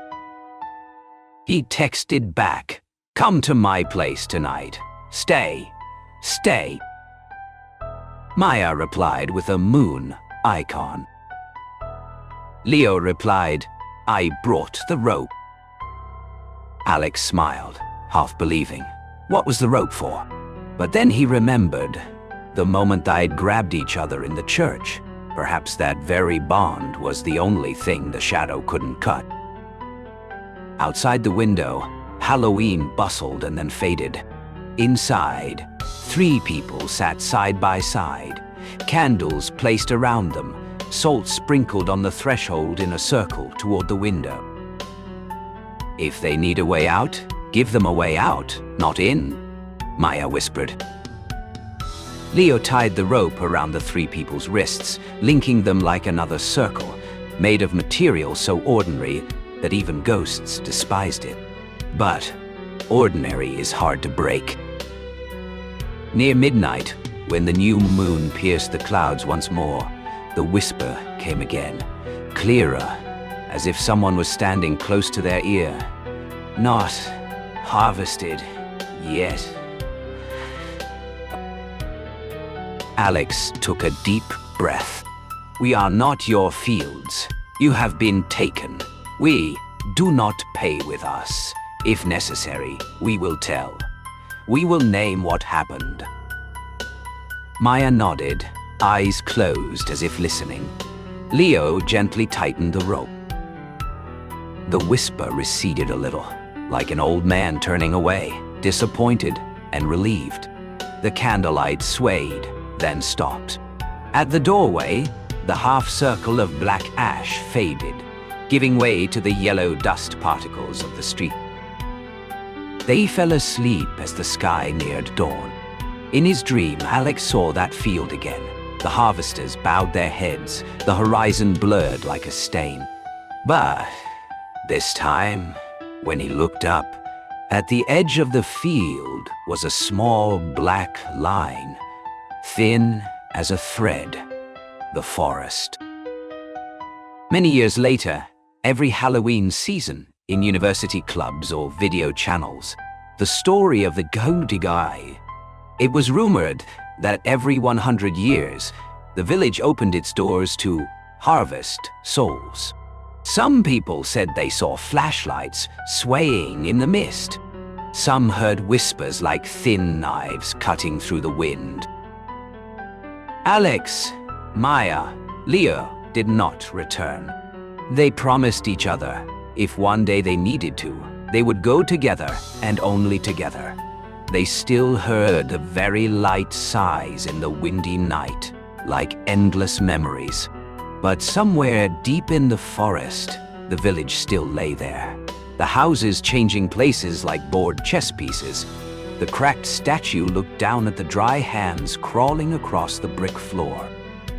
He texted back, "Come to my place tonight. Stay. Stay." Maya replied with a moon icon. Leo replied, "I brought the rope." Alex smiled, half believing. What was the rope for? But then he remembered the moment they'd grabbed each other in the church. Perhaps that very bond was the only thing the shadow couldn't cut. Outside the window, Halloween bustled and then faded. Inside, 3 people sat side by side, candles placed around them, salt sprinkled on the threshold in a circle toward the window. "If they need a way out, give them a way out, not in," Maya whispered. Leo tied the rope around the 3 people's wrists, linking them like another circle, made of material so ordinary that even ghosts despised it. But ordinary is hard to break. Near midnight, when the new moon pierced the clouds once more, the whisper came again, clearer, as if someone was standing close to their ear. "Not harvested yet." Alex took a deep breath. "We are not your fields. You have been taken. We do not pay with us. If necessary, we will tell. We will name what happened." Maya nodded, eyes closed as if listening. Leo gently tightened the rope. The whisper receded a little, like an old man turning away, disappointed and relieved. The candlelight swayed, then stopped. At the doorway, the half-circle of black ash faded, giving way to the yellow dust particles of the street. They fell asleep as the sky neared dawn. In his dream, Alex saw that field again. The harvesters bowed their heads, the horizon blurred like a stain. But this time, when he looked up, at the edge of the field was a small black line, thin as a thread, the forest. Many years later, every Halloween season, in university clubs or video channels, the story of the Goaty Guy. It was rumored that every 100 years, the village opened its doors to harvest souls. Some people said they saw flashlights swaying in the mist. Some heard whispers like thin knives cutting through the wind. Alex, Maya, Leo did not return. They promised each other, if one day they needed to, they would go together and only together. They still heard the very light sighs in the windy night, like endless memories. But somewhere deep in the forest, The village still lay there, the houses changing places like board chess pieces. The cracked statue looked down at the dry hands crawling across the brick floor.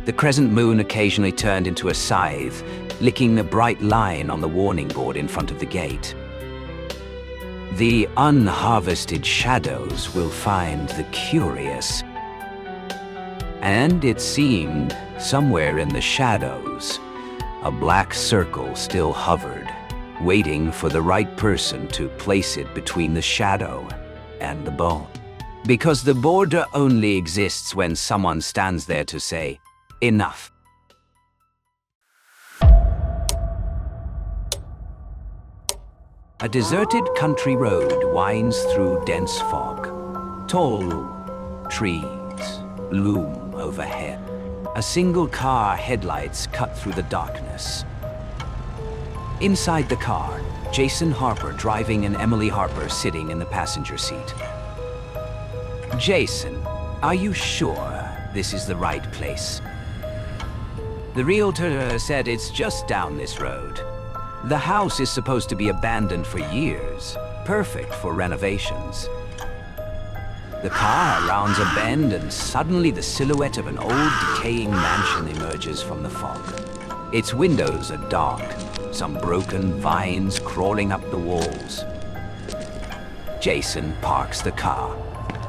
The crescent moon occasionally turned into a scythe, licking a bright line on the warning board in front of the gate. The unharvested shadows will find the curious. And it seemed, somewhere in the shadows, a black circle still hovered, waiting for the right person to place it between the shadow and the bone. Because the border only exists when someone stands there to say, enough. A deserted country road winds through dense fog. Tall trees loom overhead. A single car headlights cut through the darkness. Inside the car, Jason Harper driving and Emily Harper sitting in the passenger seat. Jason, are you sure this is the right place? The realtor said it's just down this road. The house is supposed to be abandoned for years, perfect for renovations. The car rounds a bend and suddenly the silhouette of an old decaying mansion emerges from the fog. Its windows are dark, some broken vines crawling up the walls. Jason parks the car.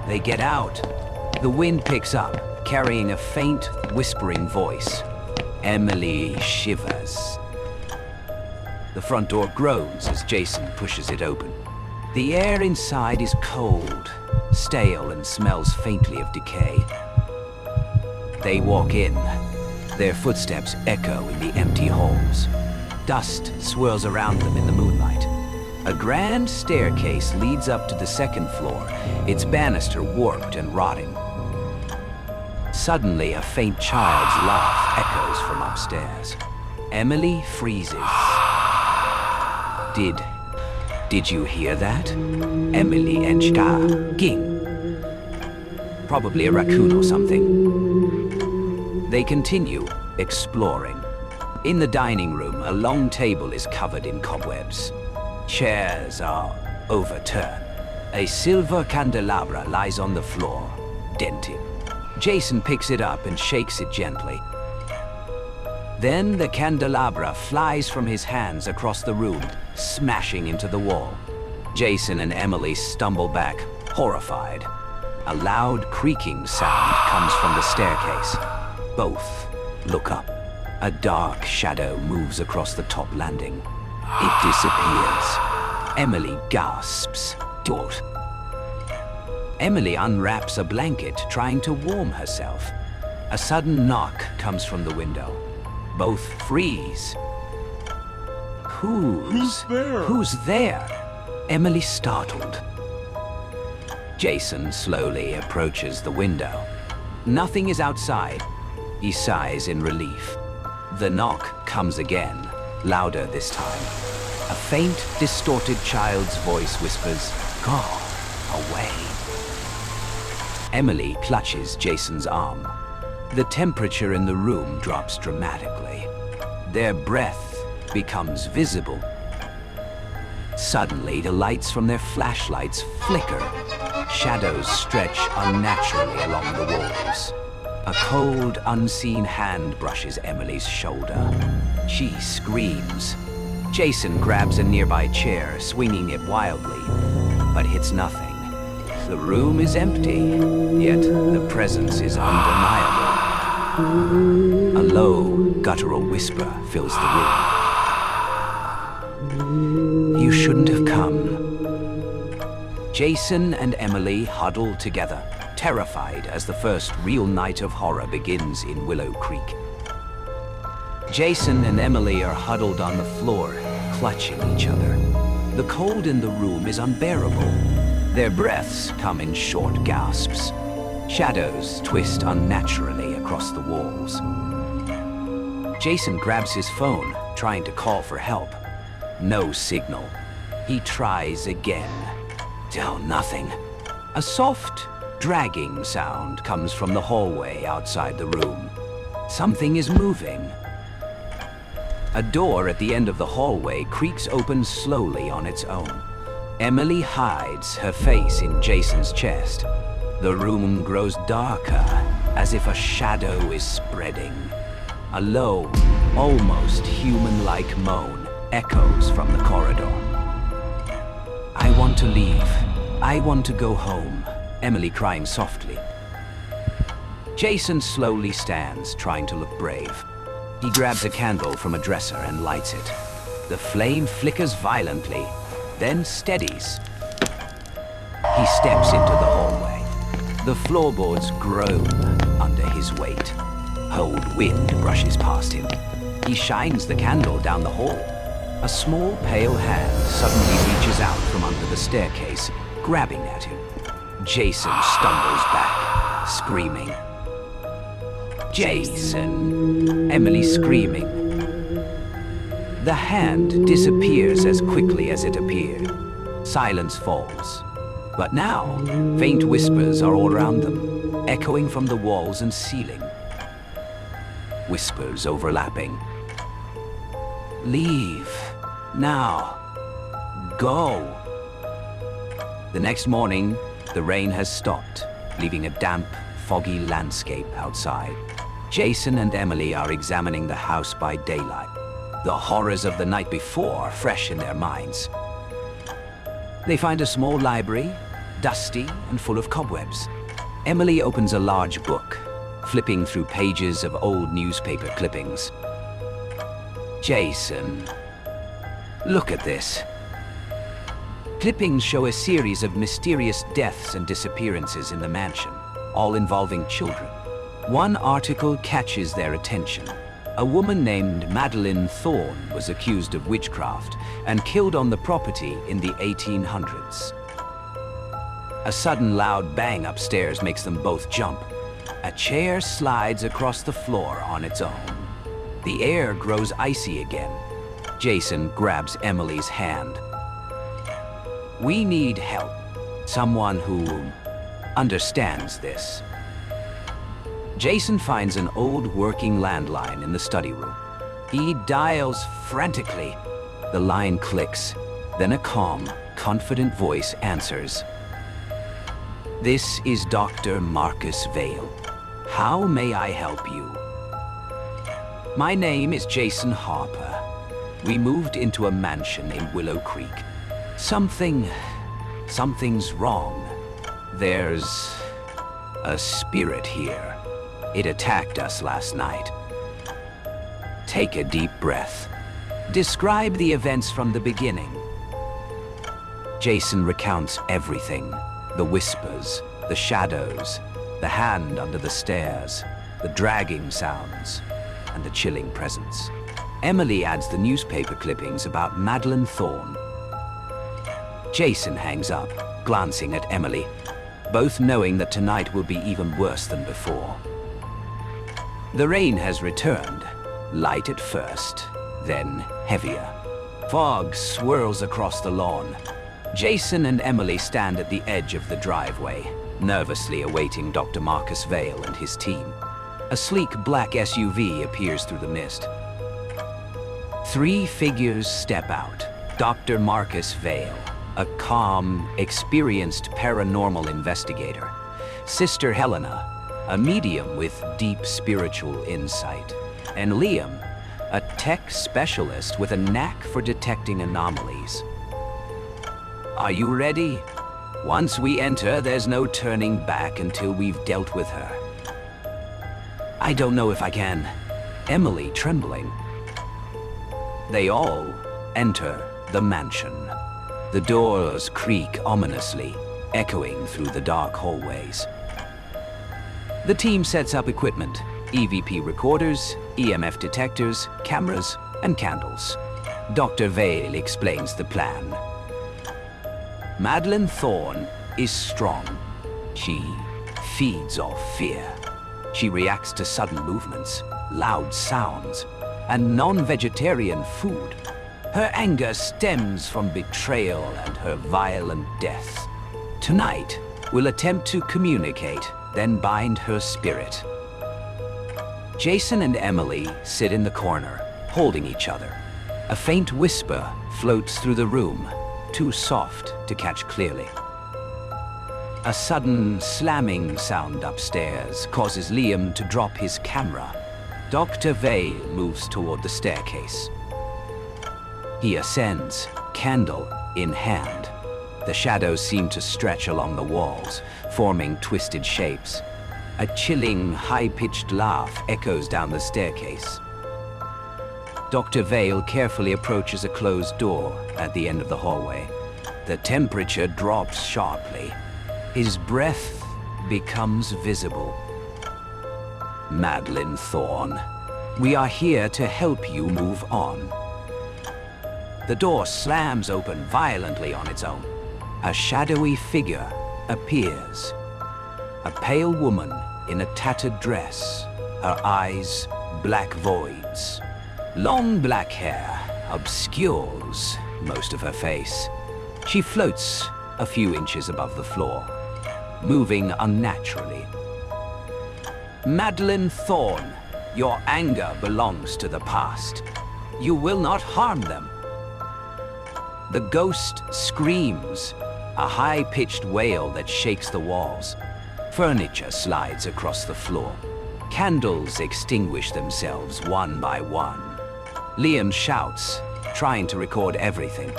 They get out. The wind picks up, carrying a faint, whispering voice. Emily shivers. The front door groans as Jason pushes it open. The air inside is cold, stale, and smells faintly of decay. They walk in. Their footsteps echo in the empty halls. Dust swirls around them in the moonlight. A grand staircase leads up to the second floor, its banister warped and rotting. Suddenly, a faint child's laugh echoes from upstairs. Emily freezes. Did you hear that? Emily Enchka Ging. Probably a raccoon or something. They continue, exploring. In the dining room, a long table is covered in cobwebs. Chairs are overturned. A silver candelabra lies on the floor, dented. Jason picks it up and shakes it gently. Then the candelabra flies from his hands across the room, smashing into the wall. Jason and Emily stumble back, horrified. A loud creaking sound comes from the staircase. Both look up. A dark shadow moves across the top landing. It disappears. Emily gasps. Dort. Emily unwraps a blanket, trying to warm herself. A sudden knock comes from the window. Both freeze. Who's there? Who's there? Emily startled. Jason slowly approaches the window. Nothing is outside. He sighs in relief. The knock comes again, louder this time. A faint, distorted child's voice whispers, "Go away." Emily clutches Jason's arm. The temperature in the room drops dramatically. Their breath becomes visible. Suddenly, the lights from their flashlights flicker. Shadows stretch unnaturally along the walls. A cold, unseen hand brushes Emily's shoulder. She screams. Jason grabs a nearby chair, swinging it wildly, but hits nothing. The room is empty, yet the presence is undeniable. A low, guttural whisper fills the room. You shouldn't have come. Jason and Emily huddle together, terrified as the first real night of horror begins in Willow Creek. Jason and Emily are huddled on the floor, clutching each other. The cold in the room is unbearable. Their breaths come in short gasps. Shadows twist unnaturally across the walls. Jason grabs his phone, trying to call for help. No signal. He tries again. Still nothing. A soft, dragging sound comes from the hallway outside the room. Something is moving. A door at the end of the hallway creaks open slowly on its own. Emily hides her face in Jason's chest. The room grows darker, as if a shadow is spreading. A low, almost human-like moan echoes from the corridor. I want to leave. I want to go home, Emily crying softly. Jason slowly stands, trying to look brave. He grabs a candle from a dresser and lights it. The flame flickers violently, then steadies. He steps into the hallway. The floorboards groan under his weight. Cold wind brushes past him. He shines the candle down the hall. A small, pale hand suddenly reaches out from under the staircase, grabbing at him. Jason stumbles back, screaming. Jason! Emily screaming. The hand disappears as quickly as it appeared. Silence falls. But now, faint whispers are all around them, echoing from the walls and ceiling. Whispers overlapping. Leave. Now. Go. The next morning, the rain has stopped, leaving a damp, foggy landscape outside. Jason and Emily are examining the house by daylight, the horrors of the night before fresh in their minds. They find a small library, dusty and full of cobwebs. Emily opens a large book, flipping through pages of old newspaper clippings. Jason, look at this. Clippings show a series of mysterious deaths and disappearances in the mansion, all involving children. One article catches their attention. A woman named Madeline Thorne was accused of witchcraft and killed on the property in the 1800s. A sudden loud bang upstairs makes them both jump. A chair slides across the floor on its own. The air grows icy again. Jason grabs Emily's hand. We need help. Someone who understands this. Jason finds an old working landline in the study room. He dials frantically. The line clicks. Then a calm, confident voice answers. This is Dr. Marcus Vale. How may I help you? My name is Jason Harper. We moved into a mansion in Willow Creek. Something's wrong. There's a spirit here. It attacked us last night. Take a deep breath. Describe the events from the beginning. Jason recounts everything. The whispers, the shadows, the hand under the stairs, the dragging sounds, and the chilling presence. Emily adds the newspaper clippings about Madeline Thorne. Jason hangs up, glancing at Emily, both knowing that tonight will be even worse than before. The rain has returned, light at first, then heavier. Fog swirls across the lawn. Jason and Emily stand at the edge of the driveway, nervously awaiting Dr. Marcus Vale and his team. A sleek black SUV appears through the mist. 3 figures step out. Dr. Marcus Vale, a calm, experienced paranormal investigator. Sister Helena, a medium with deep spiritual insight. And Liam, a tech specialist with a knack for detecting anomalies. Are you ready? Once we enter, there's no turning back until we've dealt with her. I don't know if I can. Emily trembling. They all enter the mansion. The doors creak ominously, echoing through the dark hallways. The team sets up equipment, EVP recorders, EMF detectors, cameras, and candles. Dr. Vale explains the plan. Madeline Thorne is strong. She feeds off fear. She reacts to sudden movements, loud sounds, and non-vegetarian food. Her anger stems from betrayal and her violent death. Tonight, we'll attempt to communicate, then bind her spirit. Jason and Emily sit in the corner, holding each other. A faint whisper floats through the room, too soft to catch clearly. A sudden slamming sound upstairs causes Liam to drop his camera. Dr. Vale moves toward the staircase. He ascends, candle in hand. The shadows seem to stretch along the walls, forming twisted shapes. A chilling, high-pitched laugh echoes down the staircase. Dr. Vale carefully approaches a closed door at the end of the hallway. The temperature drops sharply. His breath becomes visible. Madeline Thorne, we are here to help you move on. The door slams open violently on its own. A shadowy figure appears. A pale woman in a tattered dress, her eyes black voids. Long black hair obscures most of her face. She floats a few inches above the floor, moving unnaturally. Madeline Thorne, your anger belongs to the past. You will not harm them. The ghost screams, a high-pitched wail that shakes the walls. Furniture slides across the floor. Candles extinguish themselves one by one. Liam shouts, trying to record everything.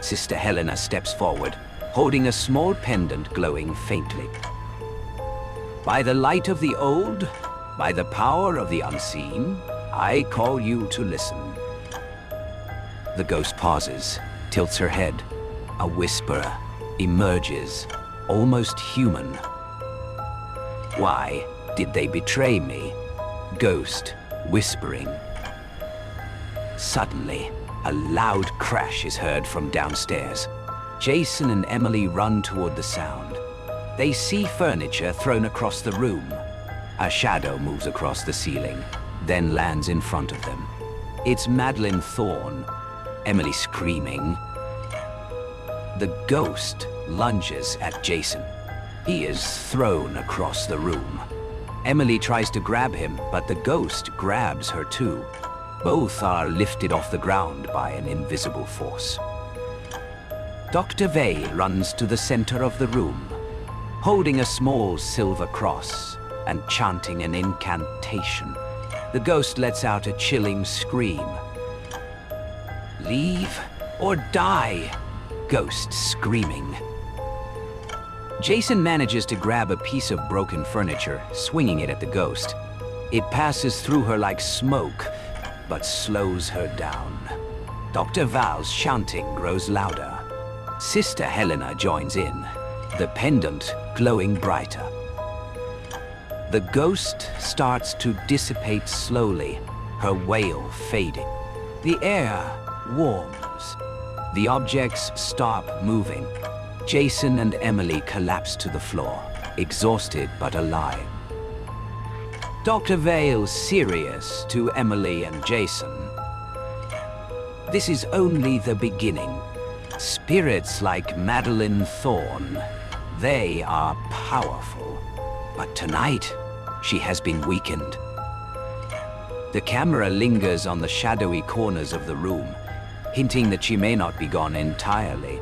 Sister Helena steps forward, holding a small pendant glowing faintly. By the light of the old, by the power of the unseen, I call you to listen. The ghost pauses, tilts her head. A whisper emerges, almost human. Why did they betray me? Ghost whispering. Suddenly, a loud crash is heard from downstairs. Jason and Emily run toward the sound. They see furniture thrown across the room. A shadow moves across the ceiling, then lands in front of them. It's Madeline Thorne, Emily screaming. The ghost lunges at Jason. He is thrown across the room. Emily tries to grab him, but the ghost grabs her too. Both are lifted off the ground by an invisible force. Dr. Vale runs to the center of the room, holding a small silver cross and chanting an incantation. The ghost lets out a chilling scream. Leave or die, ghost screaming. Jason manages to grab a piece of broken furniture, swinging it at the ghost. It passes through her like smoke, but slows her down. Dr. Val's shouting grows louder. Sister Helena joins in, the pendant glowing brighter. The ghost starts to dissipate slowly, her wail fading. The air warms. The objects stop moving. Jason and Emily collapse to the floor, exhausted but alive. Dr. Vale's serious to Emily and Jason. This is only the beginning. Spirits like Madeline Thorne, they are powerful. But tonight, she has been weakened. The camera lingers on the shadowy corners of the room, hinting that she may not be gone entirely.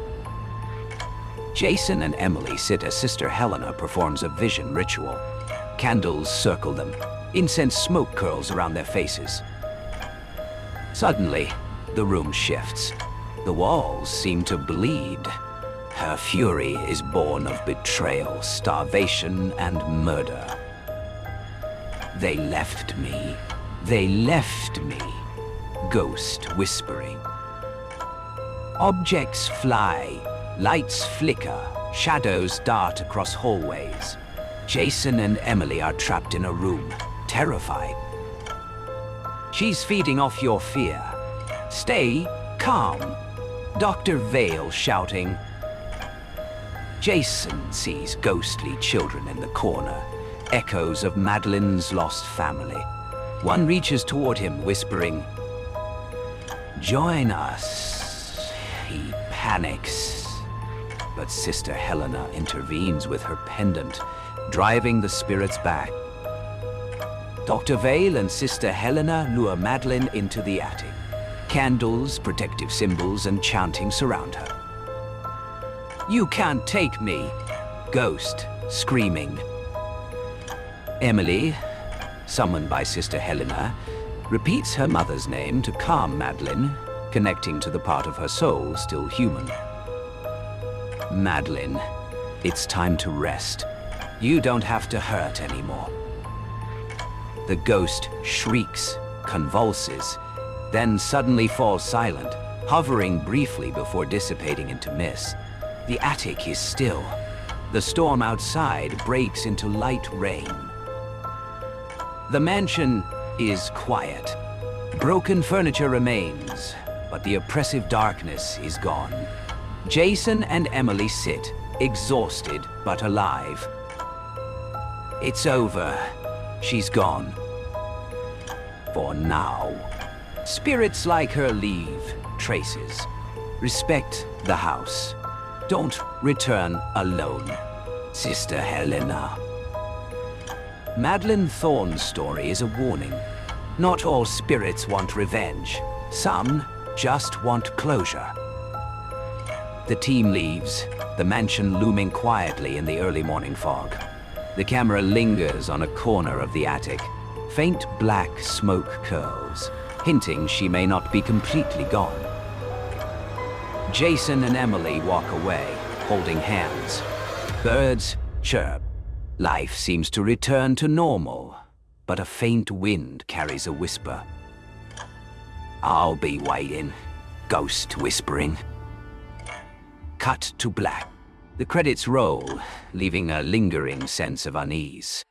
Jason and Emily sit as Sister Helena performs a vision ritual. Candles circle them. Incense smoke curls around their faces. Suddenly, the room shifts. The walls seem to bleed. Her fury is born of betrayal, starvation, and murder. They left me. They left me. Ghost whispering. Objects fly. Lights flicker. Shadows dart across hallways. Jason and Emily are trapped in a room, terrified. She's feeding off your fear. Stay calm. Dr. Vale shouting. Jason sees ghostly children in the corner, echoes of Madeline's lost family. One reaches toward him, whispering, "Join us." He panics. But Sister Helena intervenes with her pendant, driving the spirits back. Dr. Vale and Sister Helena lure Madeline into the attic. Candles, protective symbols, and chanting surround her. "You can't take me!" Ghost, screaming. Emily, summoned by Sister Helena, repeats her mother's name to calm Madeline, connecting to the part of her soul still human. "Madeline, it's time to rest. You don't have to hurt anymore." The ghost shrieks, convulses, then suddenly falls silent, hovering briefly before dissipating into mist. The attic is still. The storm outside breaks into light rain. The mansion is quiet. Broken furniture remains, but the oppressive darkness is gone. Jason and Emily sit, exhausted but alive. It's over. She's gone. For now. Spirits like her leave traces. Respect the house. Don't return alone. Sister Helena. Madeline Thorne's story is a warning. Not all spirits want revenge. Some just want closure. The team leaves, the mansion looming quietly in the early morning fog. The camera lingers on a corner of the attic. Faint black smoke curls, hinting she may not be completely gone. Jason and Emily walk away, holding hands. Birds chirp. Life seems to return to normal, but a faint wind carries a whisper. "I'll be waiting," ghost whispering. Cut to black. The credits roll, leaving a lingering sense of unease.